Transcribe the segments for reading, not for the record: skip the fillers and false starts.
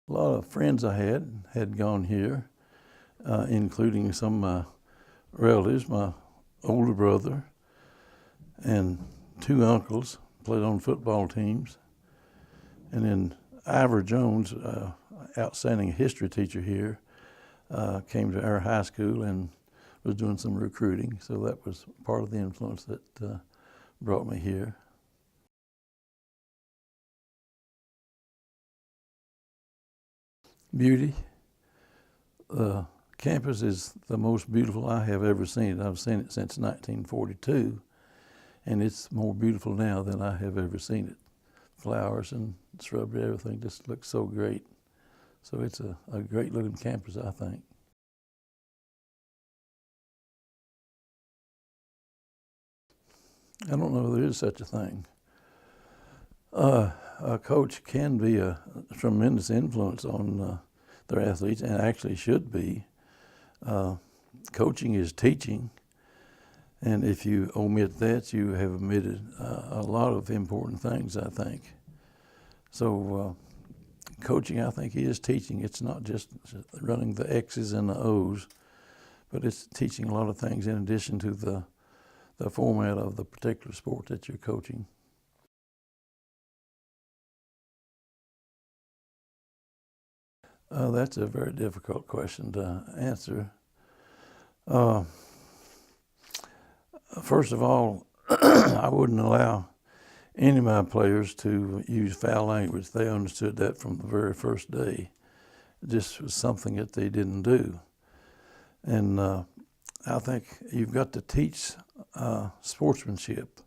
A lot of friends I had gone here, including some of my relatives. My older brother and two uncles played on football teams. And then Ivor Jones, outstanding history teacher here, came to our high school and was doing some recruiting. So that was part of the influence that brought me here. Beauty. The campus is the most beautiful I have ever seen it. I've seen it since 1942, and it's more beautiful now than I have ever seen it. Flowers and shrubbery, everything just looks so great. So it's a great looking campus, I think. I don't know if there is such a thing. A coach can be a tremendous influence on their athletes, and actually should be. Coaching is teaching, and if you omit that, you have omitted a lot of important things, I think. So coaching, I think, is teaching. It's not just running the X's and the O's, but it's teaching a lot of things in addition to the format of the particular sport that you're coaching. That's a very difficult question to answer. First of all, I wouldn't allow any of my players to use foul language. They understood that from the very first day. It just was something that they didn't do. And I think you've got to teach sportsmanship.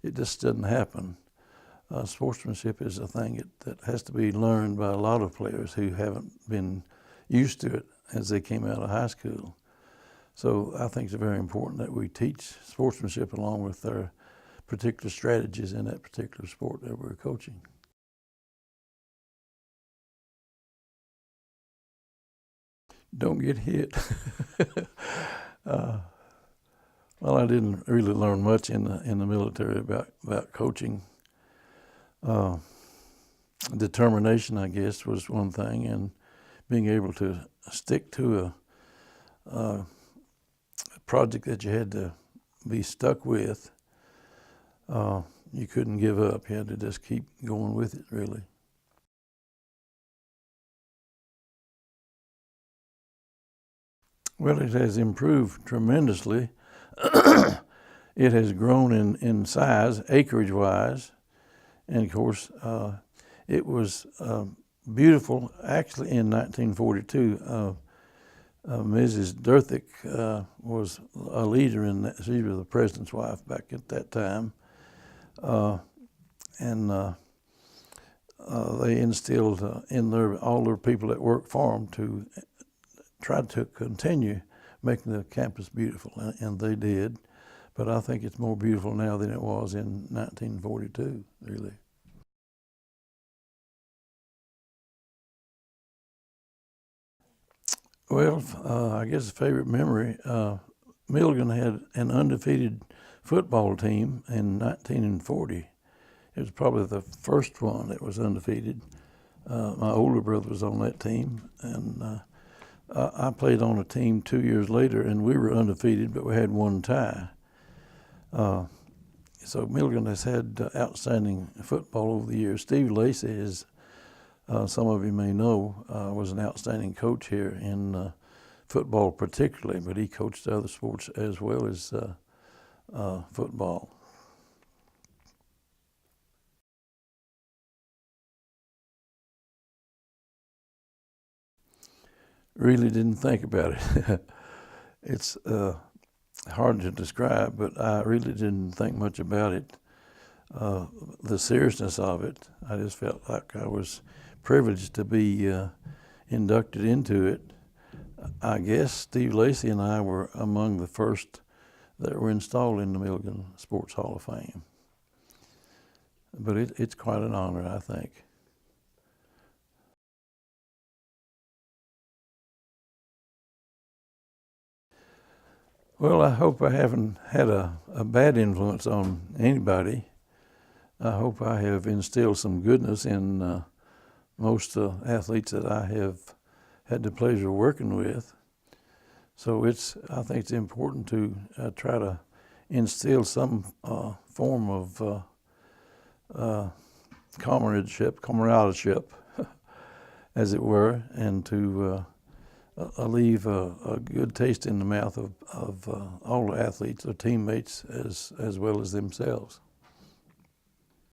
It just doesn't happen. Sportsmanship is a thing that has to be learned by a lot of players who haven't been used to it as they came out of high school. So I think it's very important that we teach sportsmanship along with their particular strategies in that particular sport that we're coaching. Don't get hit. Well, I didn't really learn much in the military about coaching. Determination, I guess, was one thing, and being able to stick to a project that you had to be stuck with. You couldn't give up. You had to just keep going with it, really. Well, it has improved tremendously. It has grown in size, acreage-wise. And of course, it was beautiful. Actually, in 1942, Mrs. Durthick was a leader in that. She was the president's wife back at that time. And they instilled in all their people that worked for them to try to continue making the campus beautiful, and they did. But I think it's more beautiful now than it was in 1942, really. Well, I guess a favorite memory, Milligan had an undefeated football team in 1940. It was probably the first one that was undefeated. My older brother was on that team, and I played on a team 2 years later, and we were undefeated, but we had one tie. So Milligan has had outstanding football over the years. Steve Lacey is, some of you may know, was an outstanding coach here in football particularly, but he coached other sports as well as football. Really didn't think about it. It's hard to describe, but I really didn't think much about it. The seriousness of it, I just felt like I was privileged to be inducted into it. I guess Steve Lacey and I were among the first that were installed in the Milligan Sports Hall of Fame. But it's quite an honor, I think. Well, I hope I haven't had a bad influence on anybody. I hope I have instilled some goodness in most athletes that I have had the pleasure of working with. So I think it's important to try to instill some form of camaraderie, as it were, and to leave a good taste in the mouth of all the athletes or teammates as well as themselves.